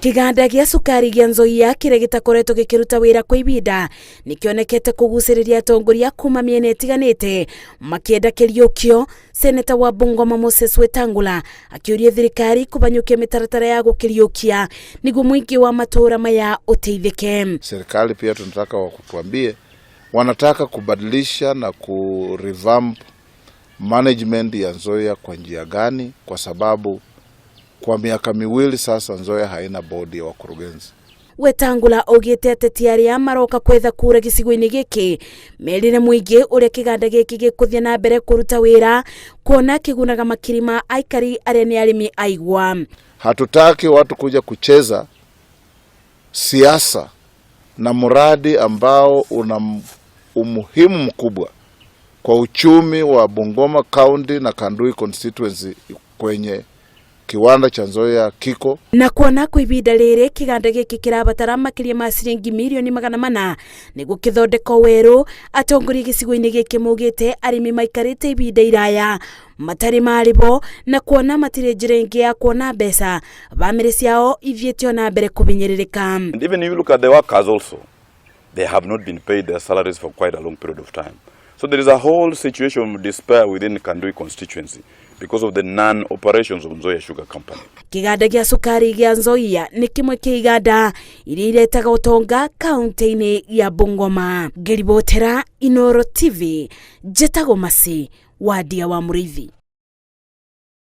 Kĩganda gĩa cukari gĩa Nzoia kĩrĩa gĩtakoretwo gĩkĩruta wĩra kwa ihinda nĩkĩonekete kũgucĩrĩria atongoria kuma mĩena ĩtiganĩte makĩenda kĩriũkio. Seneta wa Bungoma Moses Wetangula akĩũria thirikari kũbanyũkia mĩtaratara ya gũkĩriũkia nĩguo mũingĩ wa matũra maya ũteithĩke. Serikali pia tunataka wakutuambie wanataka kubadilisha na kurevamp management ya Nzoia kwa njia gani, kwa sababu kwa miaka miwili sasa Nzoia haina bodi ya wakurugenzi. Wetangula ogete ateti arĩa maroka kwetha kura gĩcigo-inĩ gĩkĩ merire mũingĩ ũrĩa kĩganda gĩkĩ gĩkũthia na mbere kũruta wĩra kuona kĩgunaga makiri ma aikari arĩa nĩ arĩmi aigwa. Hatutaki watu kuja kucheza siasa na mradi ambao una umuhimu mkubwa kwa uchumi wa Bungoma County na Kandui constituency kwenye kiwanda cha Nzoia kiko. Na kuona kwa ihinda rĩrĩ kĩganda gĩkĩ kĩrabatara makĩria ma ciringi mirioni 400 nĩguo gĩthondeka werũ. Atongoria gĩcigo-inĩ gĩkĩ maugĩte arĩmi maikarĩte ihinda iraya matarĩ marĩbo na kuona matirĩ njĩra ĩngĩ ya kuona mbeca, bamĩrĩ ciao ithiĩte na mbere kũbinyĩrĩrĩka. And even if you look at the workers also, they have not been paid their salaries for quite a long period of time. So there is a whole situation of despair within the Kandui constituency because of the non-operations of Nzoia Sugar Company. Kĩganda gĩa cukari gĩa Nzoia nĩ kĩmwe kĩa iganda iria iretaga ũtonga kaunti-inĩ ya Bungoma. Ngĩribotera Inooro TV, Njĩtagwo Masi, Wadia wa Mũrĩithi.